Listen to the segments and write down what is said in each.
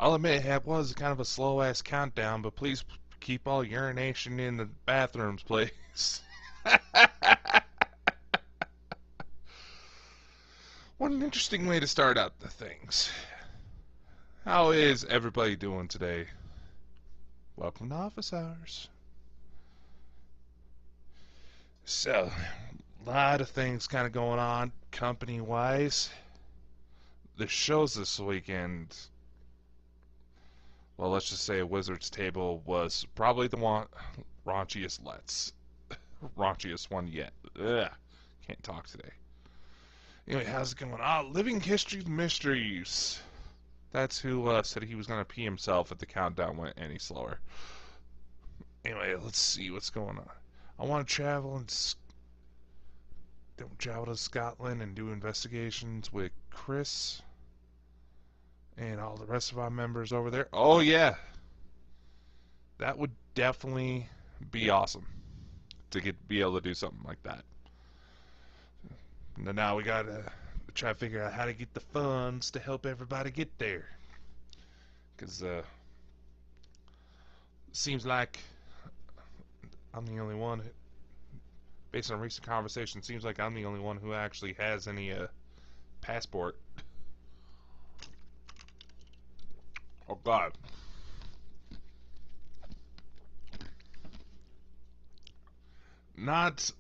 I'll admit it was kind of a slow-ass countdown, but please keep all urination in the bathrooms, please. What an interesting way to start out the things. How is everybody doing today? Welcome to Office Hours. So, a lot of things kind of going on company-wise. The shows this weekend, well, let's just say Wizard's Table was probably the raunchiest one yet. Ugh, can't talk today. Anyway, how's it going? Living History Mysteries. That's who said he was going to pee himself if the countdown went any slower. Anyway, let's see what's going on. I want to travel to Scotland and do investigations with Chris and all the rest of our members over there. Oh yeah, that would definitely be awesome to be able to do something like that. And now we gotta try to figure out how to get the funds to help everybody get there, because seems like I'm the only one. Based on recent conversation, seems like I'm the only one who actually has any passport. Oh God. Not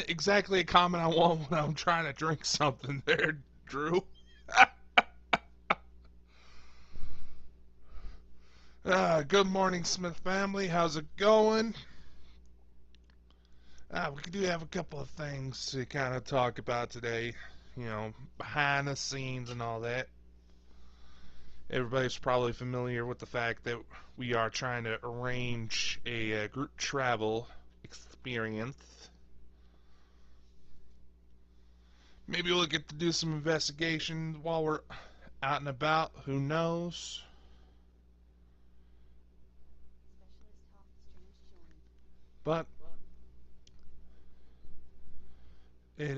exactly a comment I want when I'm trying to drink something there, Drew. Good morning, Smith family. How's it going? We do have a couple of things to kind of talk about today. You know, behind the scenes and all that. Everybody's probably familiar with the fact that we are trying to arrange a group travel experience. Maybe we'll get to do some investigation while we're out and about. Who knows? But it,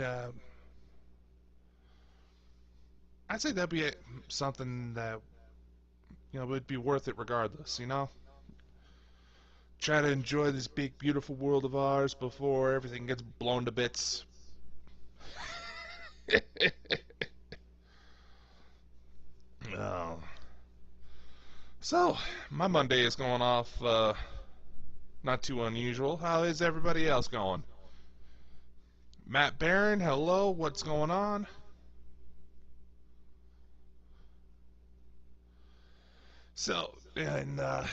I'd say that'd be something that, would be worth it regardless, Try to enjoy this big, beautiful world of ours before everything gets blown to bits. Oh. So, my Monday is going off, not too unusual. How is everybody else going? Matt Barron, hello, what's going on? So, in the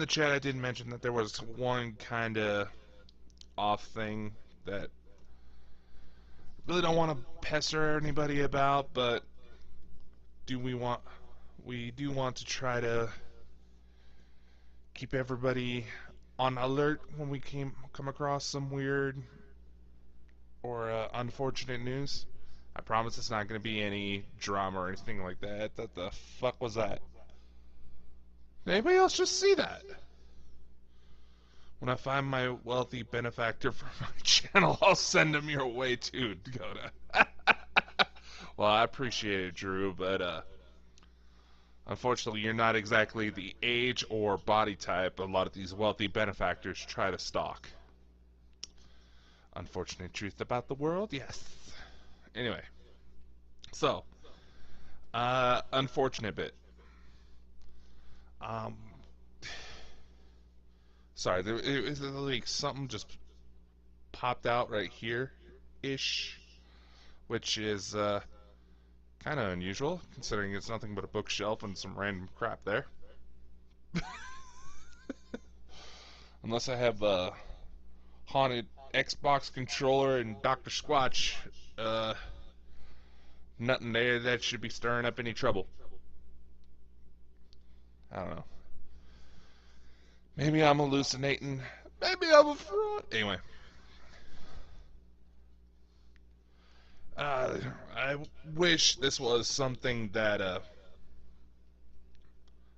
chat I did mention that there was one kind of off thing that really don't want to pester anybody about, but we do want to try to keep everybody on alert when we come across some weird or unfortunate news. I promise it's not going to be any drama or anything like that. What the fuck was that? Did anybody else just see that? When I find my wealthy benefactor for my channel, I'll send him your way too, Dakota. Well, I appreciate it, Drew, but unfortunately you're not exactly the age or body type a lot of these wealthy benefactors try to stalk. Unfortunate truth about the world, yes. Anyway, so, unfortunate bit. Sorry, it was like something just popped out right here-ish, which is kind of unusual, considering it's nothing but a bookshelf and some random crap there. Unless I have a haunted Xbox controller and Dr. Squatch, nothing there that should be stirring up any trouble. I don't know. Maybe I'm hallucinating. Maybe I'm a fraud. Anyway. I wish this was something that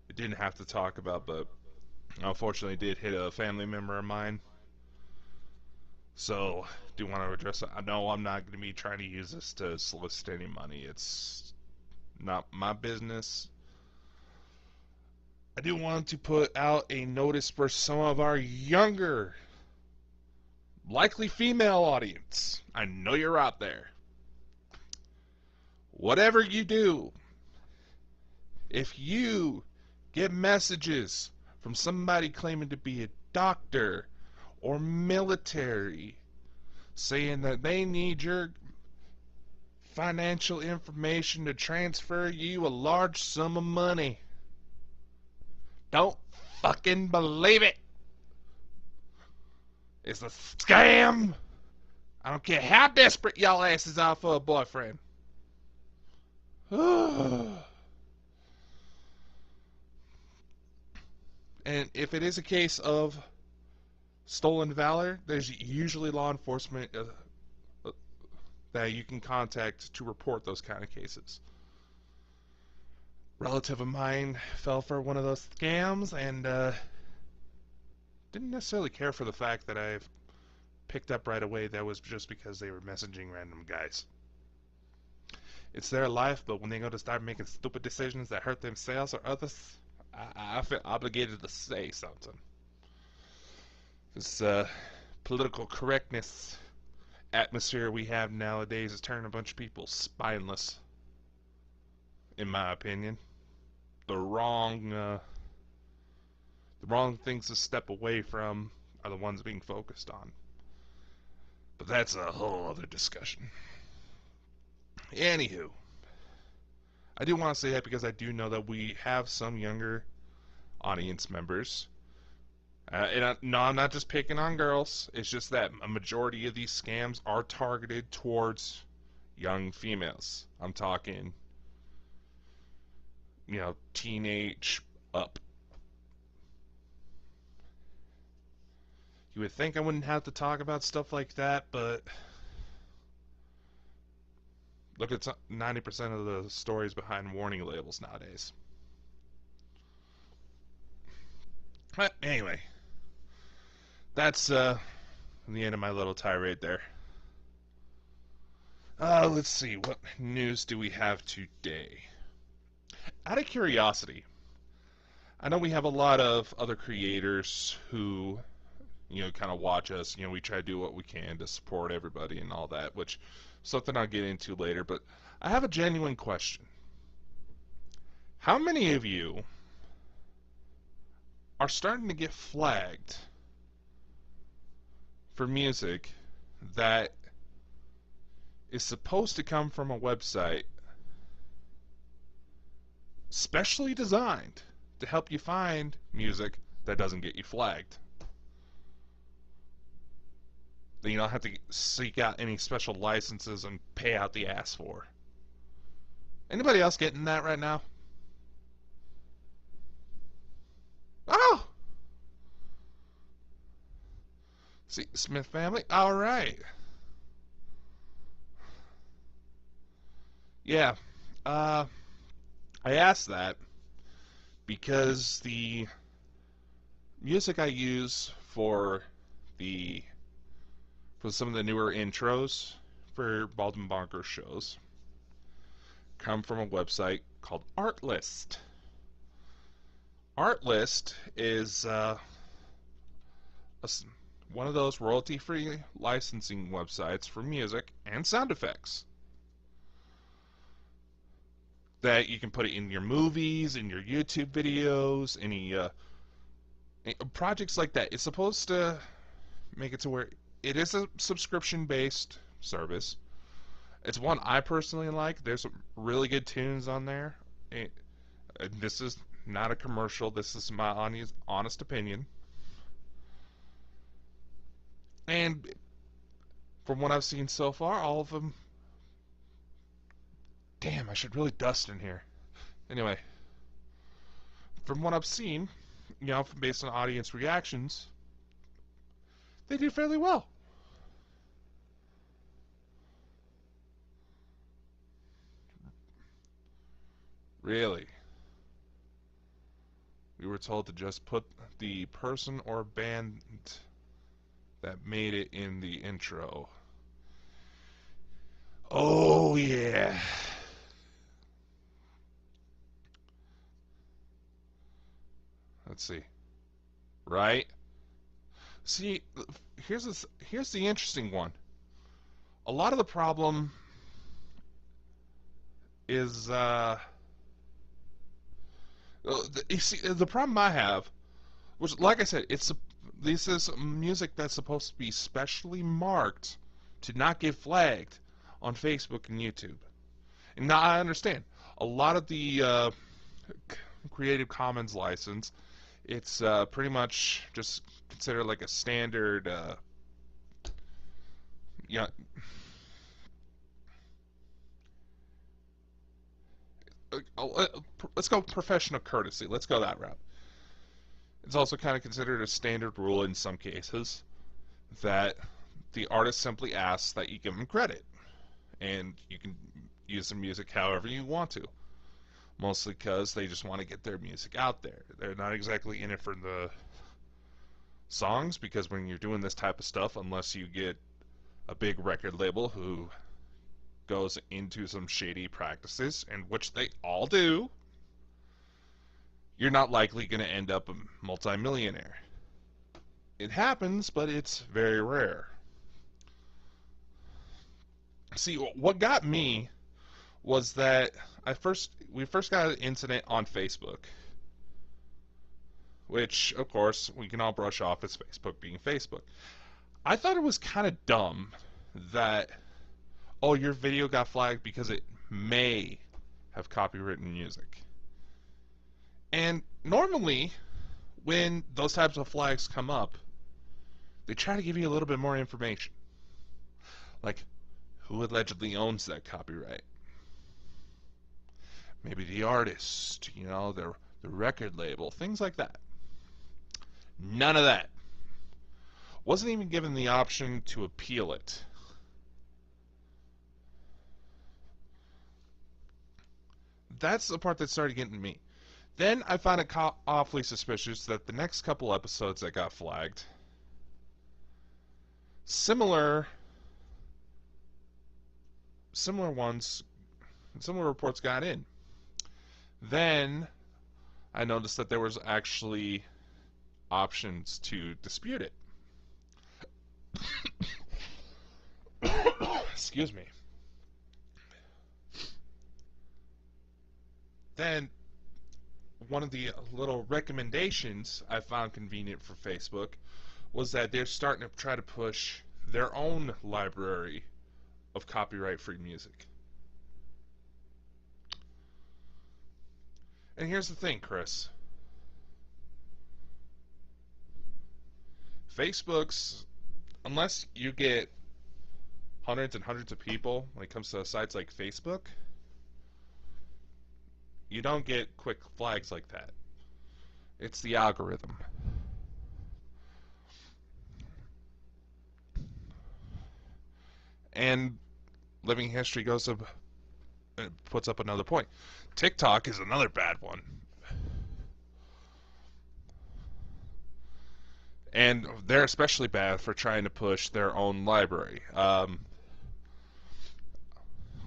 we didn't have to talk about, but unfortunately did hit a family member of mine. So, do want to address it. I know I'm not going to be trying to use this to solicit any money. It's Not my business. I do want to put out a notice for some of our younger, likely female audience. I know you're out there. Whatever you do, if you get messages from somebody claiming to be a doctor or military saying that they need your financial information to transfer you a large sum of money, don't fucking believe it. It's a scam. I don't care how desperate y'all asses are for a boyfriend. And if it is a case of stolen valor, there's usually law enforcement that you can contact to report those kind of cases. A relative of mine fell for one of those scams and didn't necessarily care for the fact that I've picked up right away that was just because they were messaging random guys. It's their life, but when they go to start making stupid decisions that hurt themselves or others, I feel obligated to say something. This political correctness atmosphere we have nowadays is turning a bunch of people spineless, in my opinion. The wrong things to step away from are the ones being focused on. But that's a whole other discussion. Anywho, I do want to say that because I do know that we have some younger audience members. No, I'm not just picking on girls. It's just that a majority of these scams are targeted towards young females. I'm talking, teenage up. You would think I wouldn't have to talk about stuff like that, but look at 90% of the stories behind warning labels nowadays. But anyway, that's the end of my little tirade there. Let's see, what news do we have today? Out of curiosity, I know we have a lot of other creators who, kind of watch us. We try to do what we can to support everybody and all that, which is something I'll get into later. But I have a genuine question. How many of you are starting to get flagged for music that is supposed to come from a website specially designed to help you find music that doesn't get you flagged? That you don't have to seek out any special licenses and pay out the ass for. Anybody else getting that right now? Oh! See, Smith family? Alright. Yeah. I asked that because the music I use for some of the newer intros for Bald and Bonkers shows come from a website called Artlist. Artlist is one of those royalty-free licensing websites for music and sound effects that you can put it in your movies, in your YouTube videos, any projects like that. It's supposed to make it to where it is a subscription-based service. It's one I personally like. There's some really good tunes on there. This is not a commercial. This is my honest opinion. And from what I've seen so far, all of them... Damn, I should really dust in here. Anyway, from what I've seen, based on audience reactions, they do fairly well. Really? We were told to just put the person or band that made it in the intro. Oh, yeah. Let's see. Right? See, here's the interesting one. A lot of the problem is you see the problem I have, which like I said, this is music that's supposed to be specially marked to not get flagged on Facebook and YouTube. And now I understand a lot of the Creative Commons license. It's pretty much just considered like a standard. Yeah, let's go professional courtesy. Let's go that route. It's also kind of considered a standard rule in some cases that the artist simply asks that you give them credit, and you can use the music however you want to. Mostly because they just want to get their music out there. They're not exactly in it for the songs, because when you're doing this type of stuff, unless you get a big record label who goes into some shady practices, and which they all do, you're not likely going to end up a multimillionaire. It happens, but it's very rare. See, what got me was that we first got an incident on Facebook, which of course we can all brush off as Facebook being Facebook. I thought it was kind of dumb that, oh, your video got flagged because it may have copywritten music. And normally when those types of flags come up, they try to give you a little bit more information, like who allegedly owns that copyright. Maybe the artist, the record label, things like that. None of that. Wasn't even given the option to appeal it. That's the part that started getting me. Then I found it awfully suspicious that the next couple episodes that got flagged, similar reports got in. Then I noticed that there was actually options to dispute it. Excuse me. Then one of the little recommendations I found convenient for Facebook was that they're starting to try to push their own library of copyright-free music. And here's the thing, Chris. Facebook's, unless you get hundreds and hundreds of people when it comes to sites like Facebook, you don't get quick flags like that. It's the algorithm. And living history puts up another point. TikTok is another bad one. And they're especially bad for trying to push their own library. A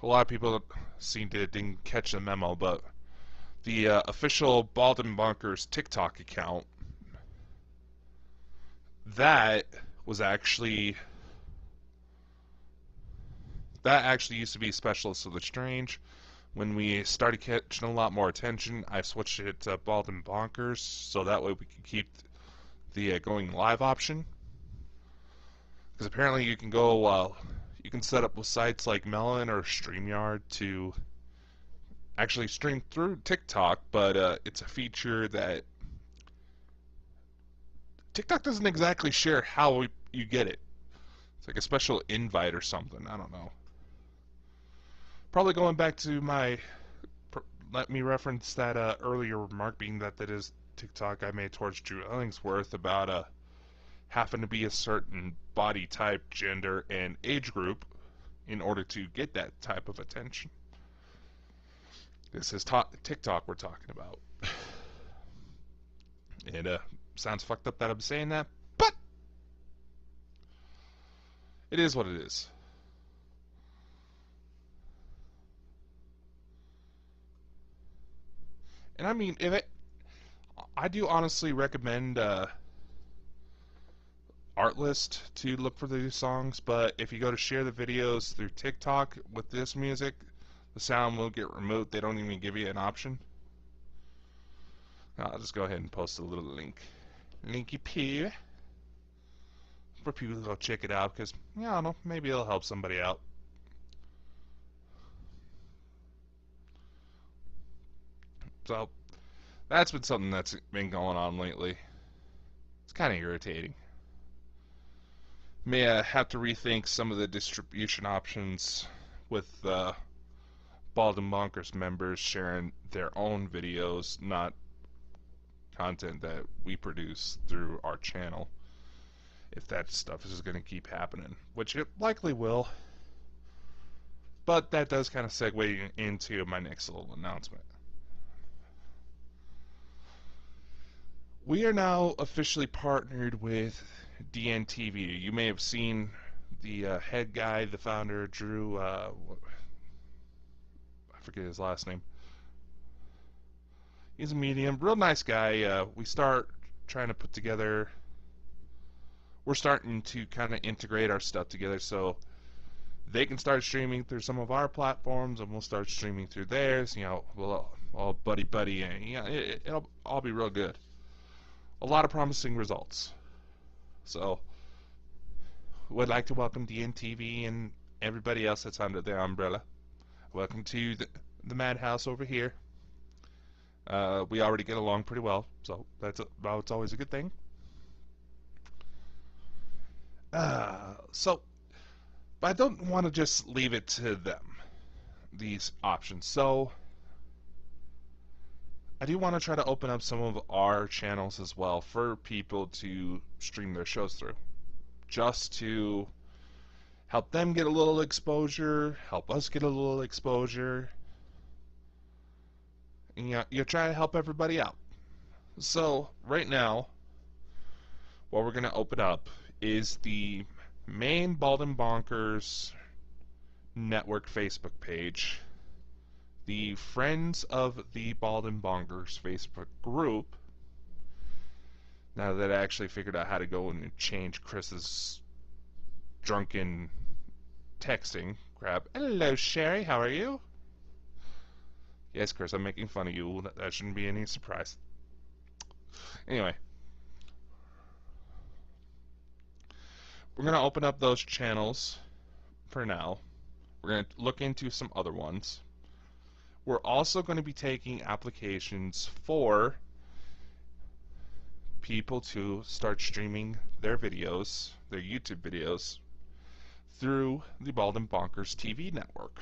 lot of people didn't catch the memo, but the official Bald and Bonkers TikTok account, that actually used to be Specialists of the Strange. When we started catching a lot more attention, I switched it to Bald and Bonkers, so that way we could keep the going live option. Because apparently you can set up with sites like Melon or StreamYard to actually stream through TikTok, but it's a feature that TikTok doesn't exactly share how you get it. It's like a special invite or something. I don't know. Probably going back to let me reference that earlier remark, being that is TikTok I made towards Drew Ellingsworth about having to be a certain body type, gender, and age group in order to get that type of attention. This is TikTok we're talking about. It sounds fucked up that I'm saying that, but it is what it is. And I mean, I do honestly recommend Artlist to look for these songs, but if you go to share the videos through TikTok with this music, the sound will get removed. They don't even give you an option. I'll just go ahead and post a little link. Linky P. For people to go check it out, because, yeah, I don't know, maybe it'll help somebody out. So, that's been something that's been going on lately. It's kind of irritating. May I have to rethink some of the distribution options with Bald and Bonkers members sharing their own videos, not content that we produce through our channel. If that stuff is going to keep happening, which it likely will. But that does kind of segue into my next little announcement. We are now officially partnered with DNTV. You may have seen the head guy, the founder, Drew, I forget his last name. He's a medium, real nice guy. We start trying to put together, we're starting to kind of integrate our stuff together so they can start streaming through some of our platforms and we'll start streaming through theirs. You know, we'll all buddy, and it'll all be real good. A lot of promising results. So, would like to welcome DNTV and everybody else that's under their umbrella. Welcome to the Madhouse over here. We already get along pretty well, so it's always a good thing. But I don't want to just leave it to them, these options. So I do want to try to open up some of our channels as well for people to stream their shows through, just to help them get a little exposure, help us get a little exposure, and you try to help everybody out. So right now, what we're going to open up is the main Bald and Bonkers network Facebook page, the Friends of the Bald and Bonkers Facebook group. Now that I actually figured out how to go and change Chris's drunken texting crap. Hello, Sherry, how are you? Yes, Chris, I'm making fun of you. That shouldn't be any surprise. Anyway, we're going to open up those channels for now. We're going to look into some other ones. We're also going to be taking applications for people to start streaming their videos, their YouTube videos, through the Bald and Bonkers TV network.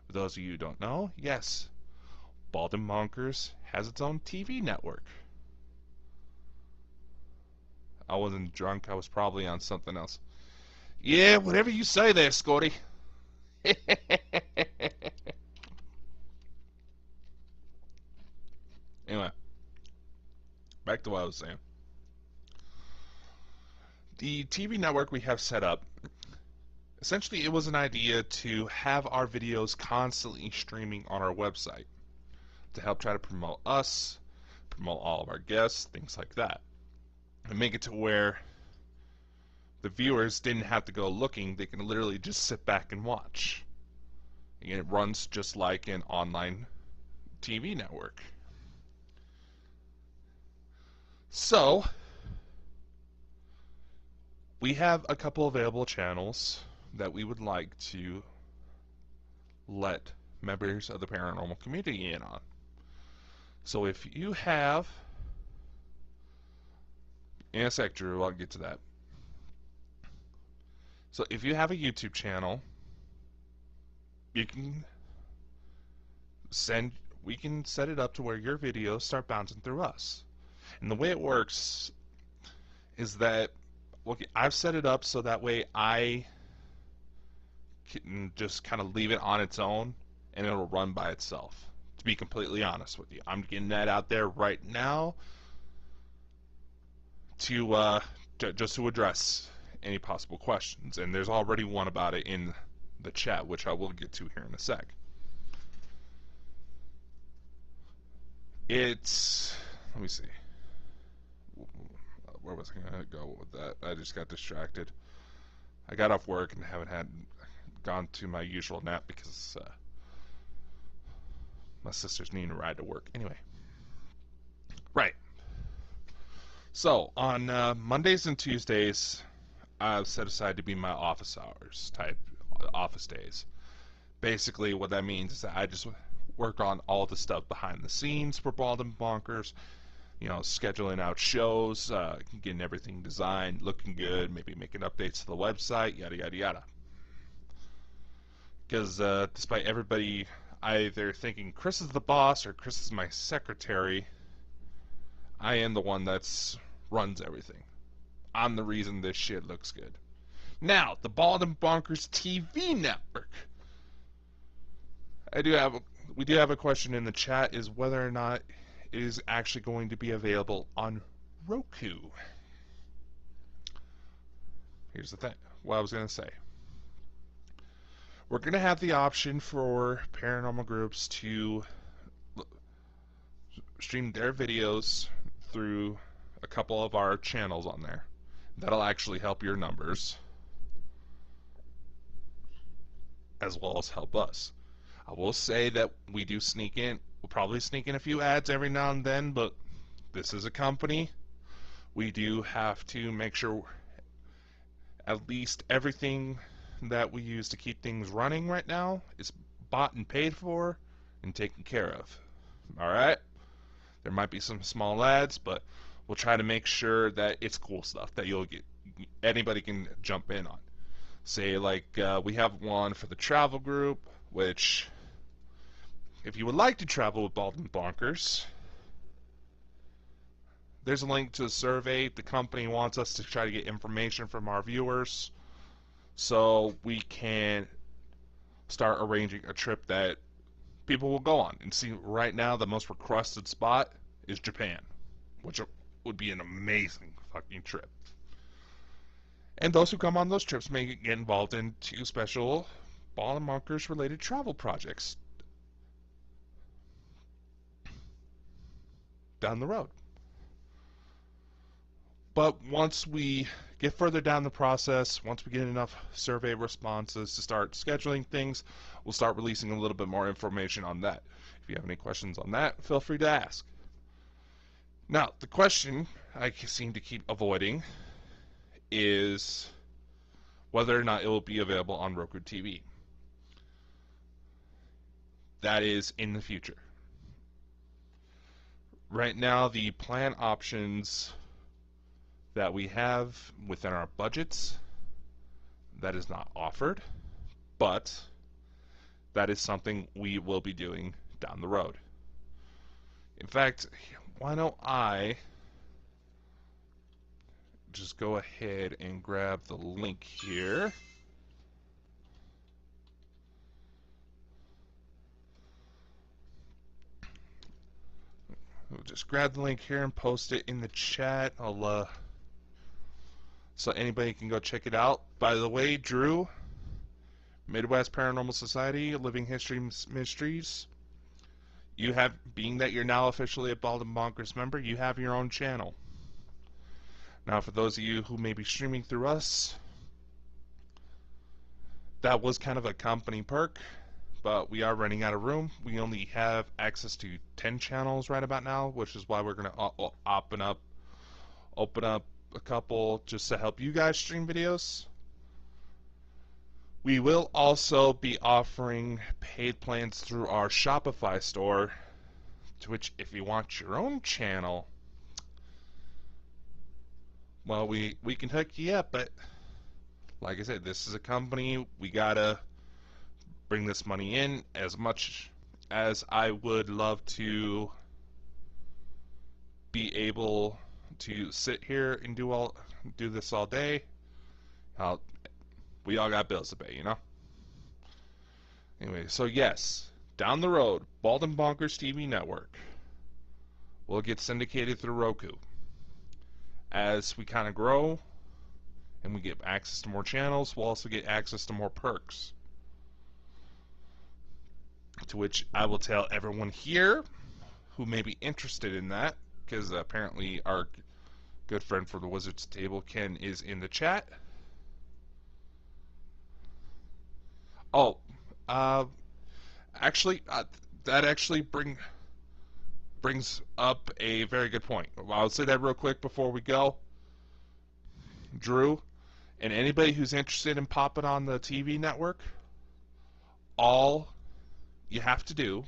For those of you who don't know, yes, Bald and Bonkers has its own TV network. I wasn't drunk, I was probably on something else. Yeah, whatever you say there, Scotty. Anyway, back to what I was saying. The TV network we have set up, essentially it was an idea to have our videos constantly streaming on our website to help try to promote us, promote all of our guests, things like that, and make it to where the viewers didn't have to go looking. They can literally just sit back and watch. And it runs just like an online TV network. So, we have a couple available channels that we would like to let members of the paranormal community in on. So if you have, in a sec, Drew, I'll get to that. So if you have a YouTube channel, you can we can set it up to where your videos start bouncing through us. And the way it works is that, okay, I've set it up so that way I can just kind of leave it on its own and it'll run by itself. To be completely honest with you, I'm getting that out there right now to just to address any possible questions. And there's already one about it in the chat, which I will get to here in a sec. It's let me see. Where was I going to go with that? I just got distracted. I got off work and haven't gone to my usual nap because my sister's needing a ride to work. Anyway, right. So on Mondays and Tuesdays, I've set aside to be my office hours type office days. Basically, what that means is that I just work on all the stuff behind the scenes for Bald and Bonkers. You know, scheduling out shows, getting everything designed, looking good, maybe making updates to the website, yada yada yada. Because despite everybody either thinking Chris is the boss or Chris is my secretary, I am the one that's runs everything. I'm the reason this shit looks good. Now, the Bald and Bonkers TV network. We do have a question in the chat: is whether or not it is actually going to be available on Roku. Here's the thing. What I was going to say. We're going to have the option for paranormal groups to stream their videos through a couple of our channels on there. That'll actually help your numbers, as well as help us. I will say that we do sneak in, we'll probably sneak in a few ads every now and then, but this is a company. We do have to make sure at least everything that we use to keep things running right now is bought and paid for and taken care of. Alright? There might be some small ads, but we'll try to make sure that it's cool stuff that anybody can jump in on. Say, like, we have one for the travel group, which, if you would like to travel with Bald and Bonkers, there's a link to a survey. The company wants us to try to get information from our viewers so we can start arranging a trip that people will go on. And see, right now, the most requested spot is Japan, which would be an amazing fucking trip. And those who come on those trips may get involved in 2 special Bald and Bonkers related travel projects down the road. But once we get further down the process, once we get enough survey responses to start scheduling things, we'll start releasing a little bit more information on that. If you have any questions on that, feel free to ask. Now, the question I seem to keep avoiding is whether or not it will be available on Roku TV. That is in the future. Right now, the plan options that we have within our budgets, that is not offered, but that is something we will be doing down the road. In fact, why don't I just go ahead and grab the link here. We'll just grab the link here and post it in the chat. So anybody can go check it out. By the way, Drew, Midwest Paranormal Society, Living History Mysteries, being that you're now officially a Bald and Bonkers member, you have your own channel. Now, for those of you who may be streaming through us, that was kind of a company perk, but we are running out of room. We only have access to 10 channels right about now, which is why we're going to open up a couple just to help you guys stream videos. We will also be offering paid plans through our Shopify store, to which if you want your own channel, well, we can hook you up, but like I said, this is a company. We gotta bring this money in. As much as I would love to be able to sit here and do this all day, we all got bills to pay, you know? Anyway, so yes, down the road, Bald and Bonkers TV network will get syndicated through Roku. As we kind of grow and we get access to more channels, we'll also get access to more perks. To which I will tell everyone here who may be interested in that because apparently our good friend from the Wizards table, Ken, is in the chat. Oh, uh, actually, that actually brings up a very good point. Well, I'll say that real quick before we go. Drew, and anybody who's interested in popping on the TV network, all you have to do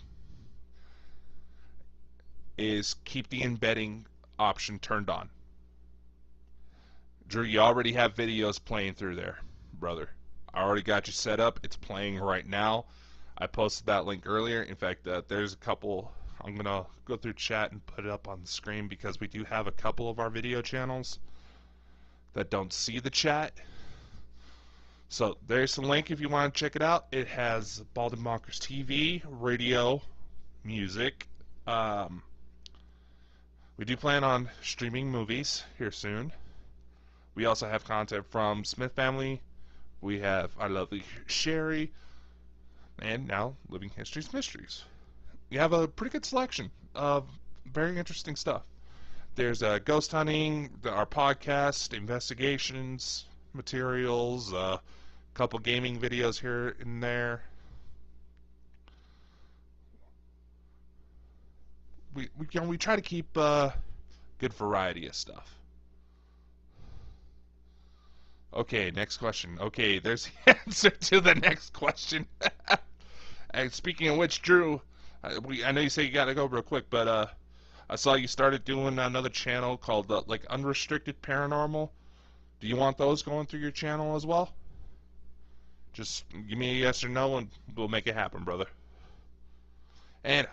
is keep the embedding option turned on. Drew, you already have videos playing through there, brother. I already got you set up. It's playing right now. I posted that link earlier. In fact, there's a couple. I'm going to go through chat and put it up on the screen because we do have a couple of our video channels that don't see the chat. So there's the link if you want to check it out. It has Bald and Bonkers TV, radio, music. We do plan on streaming movies here soon. We also have content from Smith Family. We have Our Lovely Sherry, and now Living Histories Mysteries. You have a pretty good selection of very interesting stuff. There's ghost hunting, our podcast, investigations, materials, a couple gaming videos here and there. We try to keep good variety of stuff. Okay, next question. Okay, there's the answer to the next question. And speaking of which, Drew, I know you say you gotta go real quick, but I saw you started doing another channel called like Unrestricted Paranormal. Do you want those going through your channel as well? Just give me a yes or no, and we'll make it happen, brother. And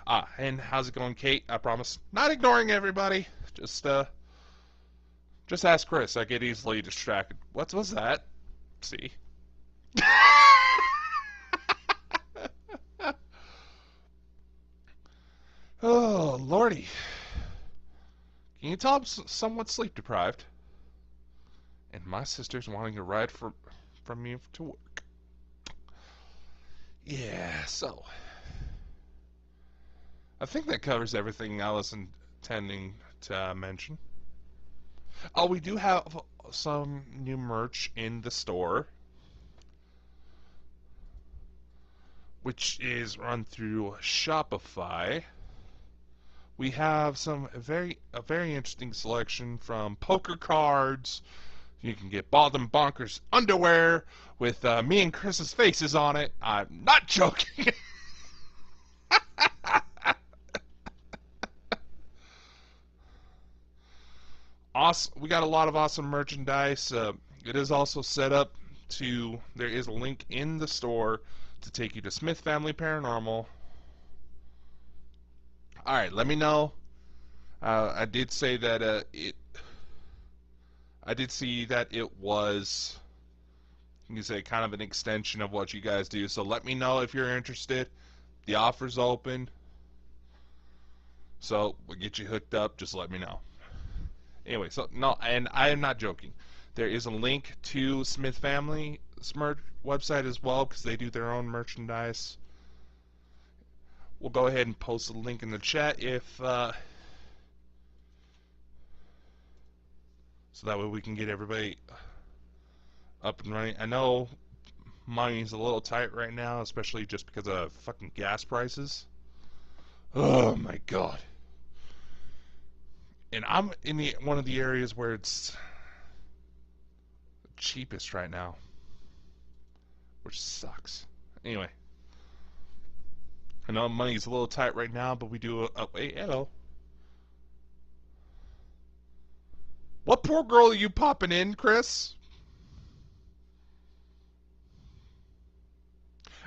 how's it going, Kate? I promise, not ignoring everybody. Just ask Chris. I get easily distracted. What was that? See. Oh, Lordy. Can you tell I'm somewhat sleep deprived? And my sister's wanting a ride from me to work. Yeah, so. I think that covers everything I was intending to mention. Oh, we do have some new merch in the store, which is run through Shopify. We have a very interesting selection from poker cards. You can get Bald and Bonkers underwear with me and Chris's faces on it. I'm not joking. Awesome. We got a lot of awesome merchandise. It is also set up to, there is a link in the store to take you to Smith Family Paranormal. Alright, let me know. I did say that I did see that it was, you say, kind of an extension of what you guys do. So let me know if you're interested. The offer's open. So we'll get you hooked up. Just let me know. Anyway, so no, and I am not joking. There is a link to Smith Family's website as well because they do their own merchandise. We'll go ahead and post a link in the chat so that way we can get everybody up and running. I know money's a little tight right now, especially just because of fucking gas prices. Oh my god. And I'm in one of the areas where it's cheapest right now, which sucks. Anyway, I know money's a little tight right now, but we do hey, hello. What poor girl are you popping in, Chris?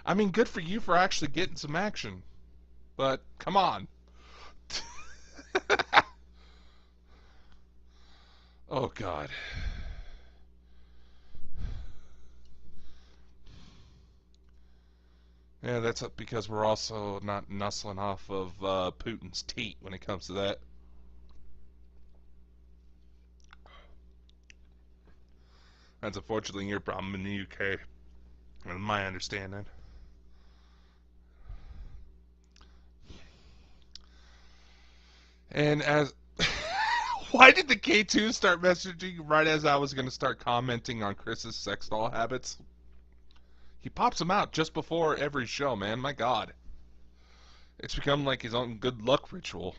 I mean, good for you for actually getting some action, but come on. Oh, God. Yeah, that's because we're also not nuzzling off of Putin's teat when it comes to that. That's unfortunately your problem in the UK, from my understanding. And as Why did the K2 start messaging right as I was going to start commenting on Chris's sex doll habits? He pops them out just before every show, man. My God. It's become like his own good luck ritual.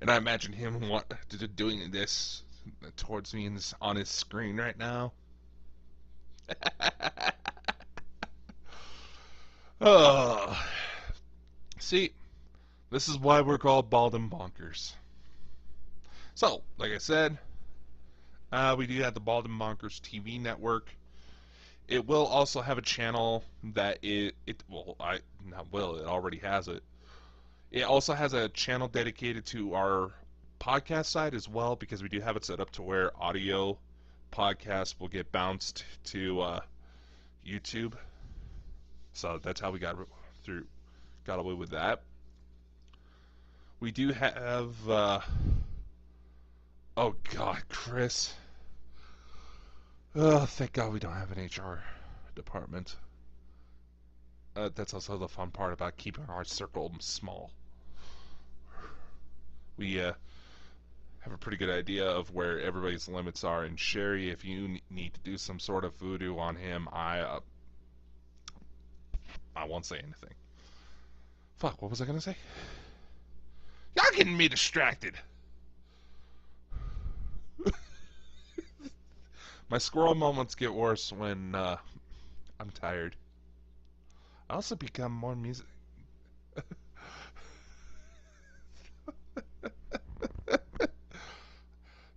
And I imagine him doing this towards me on his screen right now. Oh. See, this is why we're called Bald and Bonkers. So, like I said, we do have the Bald and Bonkers TV network. It will also have a channel that it already has it. It also has a channel dedicated to our podcast side as well, because we do have it set up to where audio podcasts will get bounced to YouTube. So that's how we got away with that. We do have oh God, Chris. Oh, thank God we don't have an HR department. That's also the fun part about keeping our circle small. We have a pretty good idea of where everybody's limits are. And Sherry, if you need to do some sort of voodoo on him, I won't say anything. Fuck, what was I gonna say? Y'all getting me distracted. My squirrel moments get worse when I'm tired. I also become more music.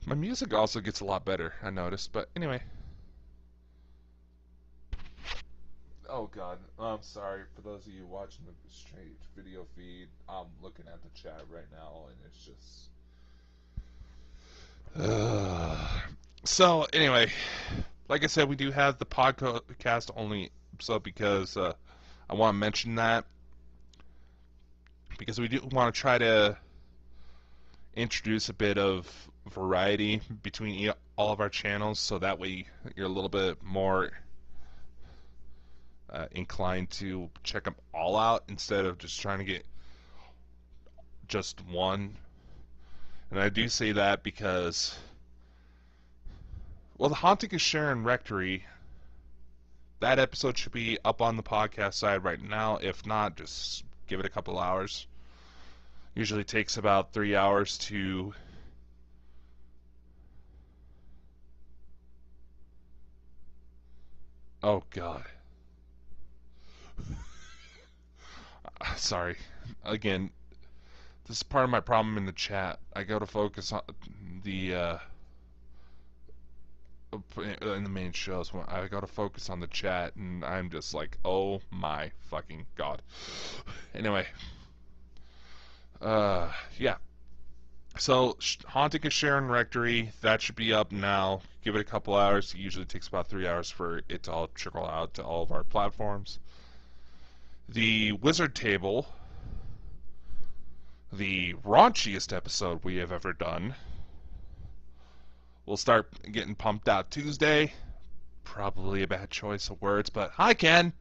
My music also gets a lot better, I noticed. But anyway. Oh God, I'm sorry for those of you watching the straight video feed. I'm looking at the chat right now, and it's just. So anyway, like I said, we do have the podcast only episode because I want to mention that because we do want to try to introduce a bit of variety between all of our channels, so that way you're a little bit more inclined to check them all out instead of just trying to get just one. And I do say that because, well, the Haunting of Sharon Rectory, that episode should be up on the podcast side right now. If not, just give it a couple hours. Usually takes about 3 hours to oh God. Sorry. Again, this is part of my problem in the chat. I go to focus on the in the main shows when I go to focus on the chat, and I'm just like, oh my fucking God. Anyway, yeah. So, Haunting of Sharon Rectory, that should be up now. Give it a couple hours. It usually takes about 3 hours for it to all trickle out to all of our platforms. The Wizard Table, the raunchiest episode we have ever done, will start getting pumped out Tuesday. Probably a bad choice of words, but hi, Ken!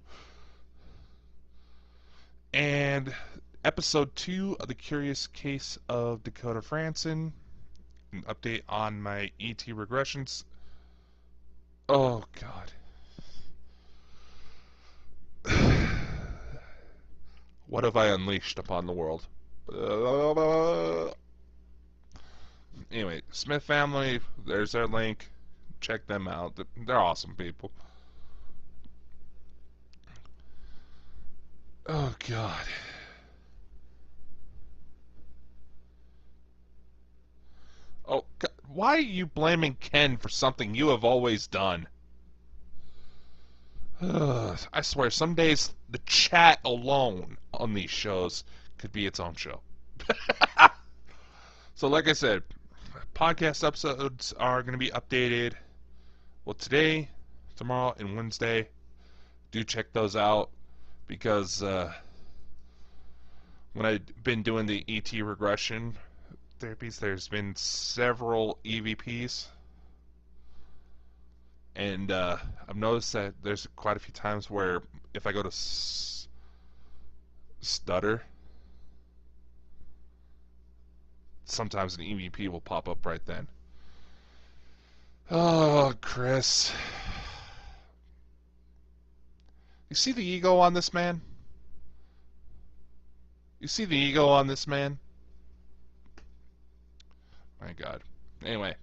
And episode 2 of The Curious Case of Dakota Franson, an update on my ET regressions. Oh, God. What have I unleashed upon the world? Anyway, Smith family, there's their link. Check them out. They're awesome people. Oh, God. Oh, God. Why are you blaming Ken for something you have always done? I swear, some days the chat alone on these shows could be its own show. So, like I said, podcast episodes are going to be updated. Well, today, tomorrow, and Wednesday. Do check those out because when I've been doing the ET regression therapies, there's been several EVPs. And I've noticed that there's quite a few times where if I go to stutter, sometimes an EVP will pop up right then. Oh, Chris. You see the ego on this man? You see the ego on this man? My God. Anyway.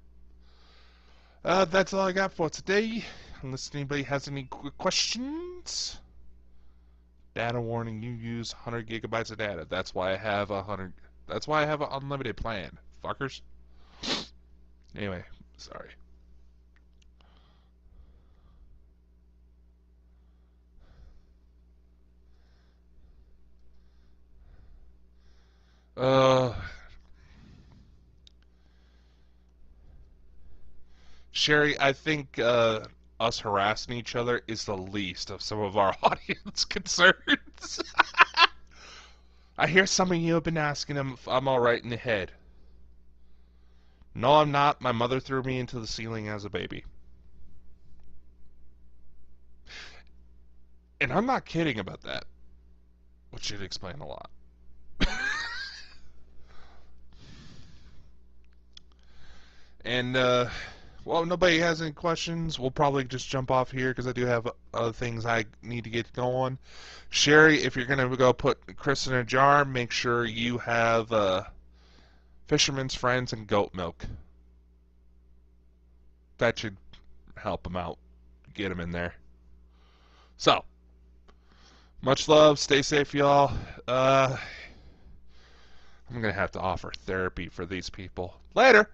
That's all I got for today. Unless anybody has any quick questions. Data warning: you use 100 gigabytes of data. That's why I have 100. That's why I have an unlimited plan, fuckers. Anyway, sorry. Sherry, I think us harassing each other is the least of some of our audience concerns. I hear some of you have been asking him if I'm alright in the head. No, I'm not. My mother threw me into the ceiling as a baby. And I'm not kidding about that, which should explain a lot. And, well, nobody has any questions. We'll probably just jump off here because I do have other things I need to get going. Sherry, if you're going to go put Chris in a jar, make sure you have Fisherman's Friends and goat milk. That should help him out. Get him in there. So, much love. Stay safe, y'all. I'm going to have to offer therapy for these people. Later.